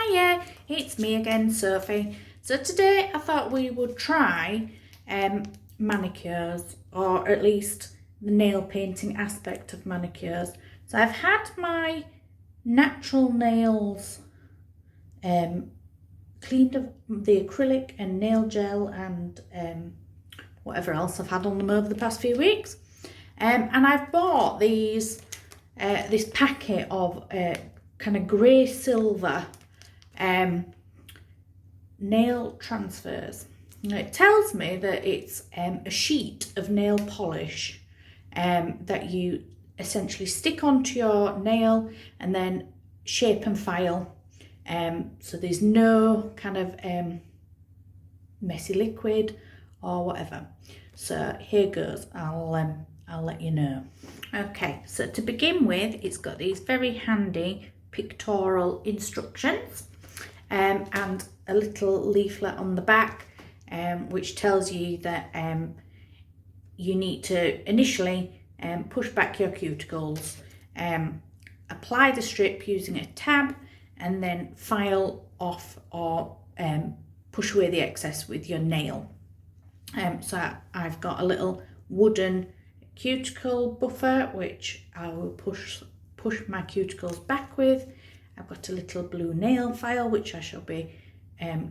Hiya, it's me again, Sophie. So today I thought we would try manicures, or at least the nail painting aspect of manicures. So I've had my natural nails cleaned of the acrylic and nail gel and whatever else I've had on them over the past few weeks. And I've bought these this packet of kind of grey silver nail transfers. Now, it tells me that it's a sheet of nail polish that you essentially stick onto your nail and then shape and file. So there's no kind of messy liquid or whatever. So here goes. I'll let you know. Okay, so to begin with, it's got these very handy pictorial instructions and a little leaflet on the back which tells you that you need to initially push back your cuticles, apply the strip using a tab, and then file off or push away the excess with your nail. So I've got a little wooden cuticle buffer which I will push my cuticles back with. I've got a little blue nail file which I shall be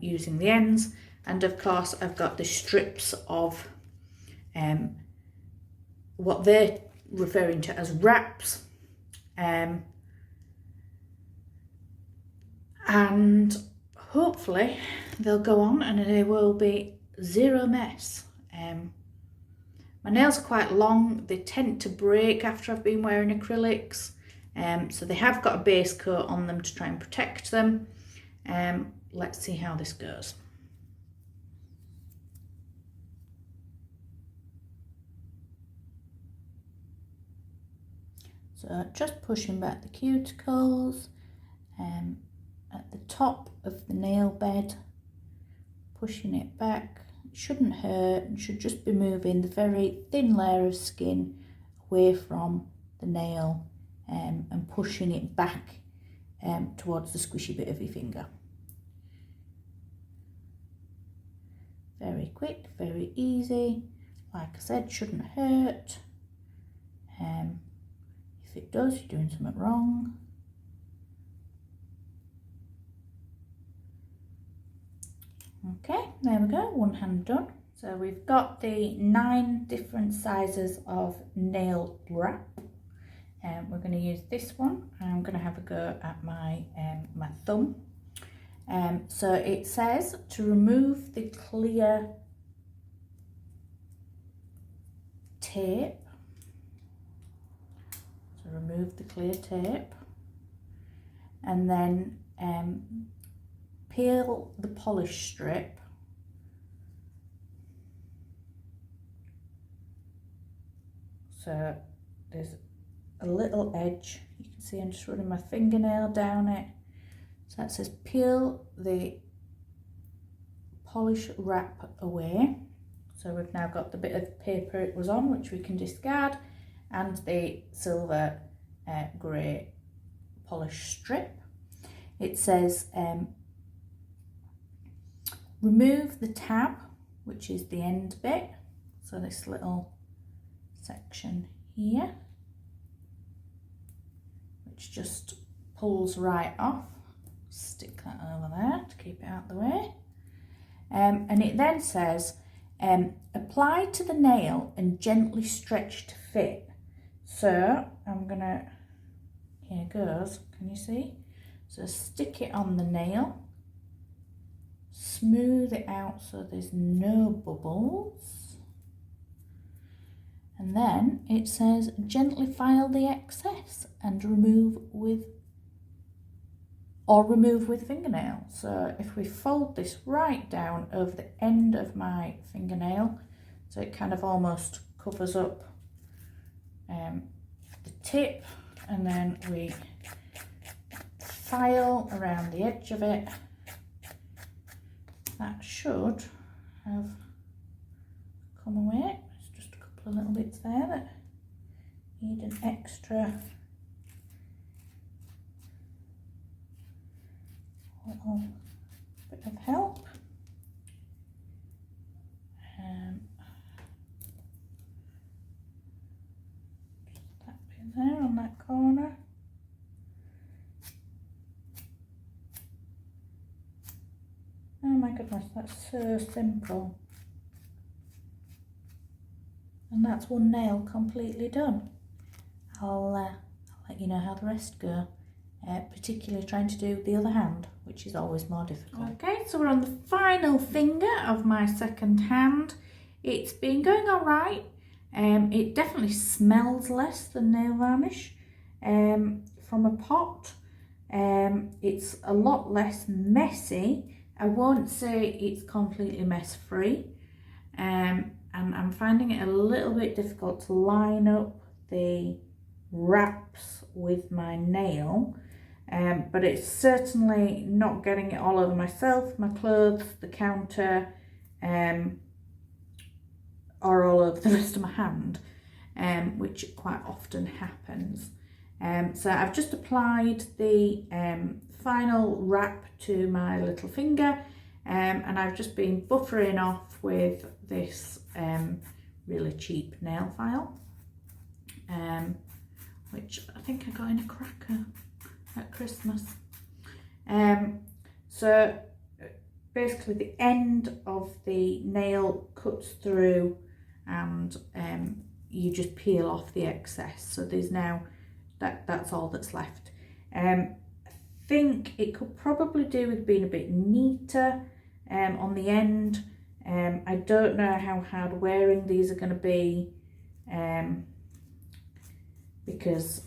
using the ends, and of course I've got the strips of what they're referring to as wraps, and hopefully they'll go on and there will be zero mess. My nails are quite long, they tend to break after I've been wearing acrylics, so they have got a base coat on them to try and protect them. Let's see how this goes. So just pushing back the cuticles at the top of the nail bed, pushing it back. It shouldn't hurt, it should just be moving the very thin layer of skin away from the nail and pushing it back towards the squishy bit of your finger. Very quick, very easy. Like I said, shouldn't hurt. If it does, you're doing something wrong. Okay, there we go, one hand done. So we've got the 9 different sizes of nail wrap. We're going to use this one. I'm going to have a go at my my thumb. So it says to remove the clear tape. So remove the clear tape, and then peel the polish strip. So there's a little edge, you can see I'm just running my fingernail down it. So that says peel the polish wrap away. So we've now got the bit of paper it was on, which we can discard, and the silver grey polish strip. It says remove the tab, which is the end bit, so this little section here, which just pulls right off. Stick that over there to keep it out of the way. And it then says apply to the nail and gently stretch to fit. So I'm gonna, here goes, can you see? So stick it on the nail, smooth it out so there's no bubbles, and then it says gently file the excess and remove with fingernail. So if we fold this right down over the end of my fingernail, so it kind of almost covers up the tip, and then we file around the edge of it, that should have come away. There's just a couple of little bits there that need an extra little bit of help. Just that bit there on that corner. Oh my goodness, that's so simple. And that's one nail completely done. I'll let you know how the rest go, particularly trying to do the other hand, which is always more difficult. Okay, so we're on the final finger of my second hand. It's been going all right. It definitely smells less than nail varnish from a pot. It's a lot less messy. I won't say it's completely mess free. And I'm finding it a little bit difficult to line up the wraps with my nail, but it's certainly not getting it all over myself, my clothes, the counter, or all over the rest of my hand, which quite often happens. So I've just applied the final wrap to my little finger, and I've just been buffering off with this really cheap nail file, which I think I got in a cracker at Christmas. So basically the end of the nail cuts through, and you just peel off the excess. So there's now that's all that's left. I think it could probably do with being a bit neater on the end. I don't know how hard wearing these are going to be, because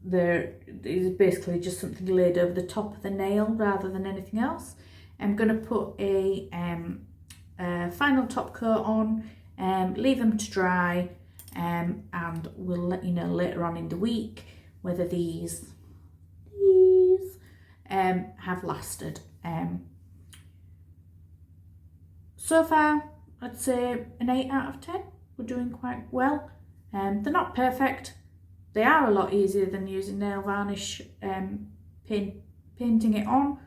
there is basically just something laid over the top of the nail rather than anything else. I'm going to put a final top coat on, leave them to dry, and we'll let you know later on in the week whether these have lasted. So far, I'd say an 8 out of 10. We're doing quite well. They're not perfect. They are a lot easier than using nail varnish, painting it on.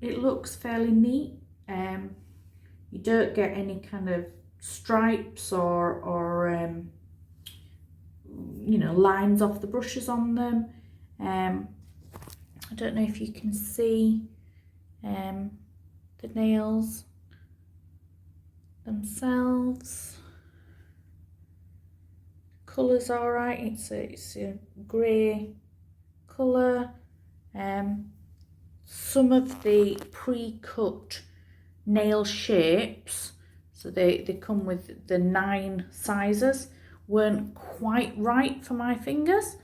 It looks fairly neat. You don't get any kind of stripes or you know, lines off the brushes on them. I don't know if you can see the nails themselves. Colour's all right. It's a grey colour. Some of the pre-cut nail shapes, so they come with the 9 sizes, weren't quite right for my fingers.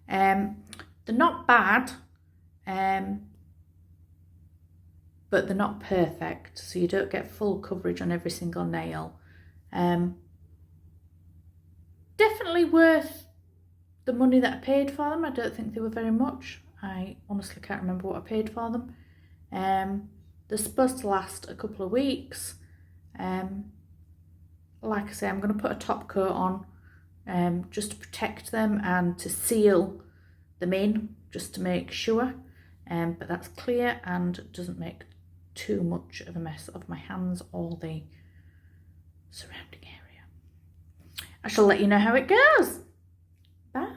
They're not bad, but they're not perfect, so you don't get full coverage on every single nail. Definitely worth the money that I paid for them. I don't think they were very much. I honestly can't remember what I paid for them. They're supposed to last a couple of weeks. Like I say, I'm going to put a top coat on just to protect them and to seal them in, just to make sure. But that's clear and doesn't make too much of a mess of my hands or the surrounding area. I shall let you know how it goes. Bye.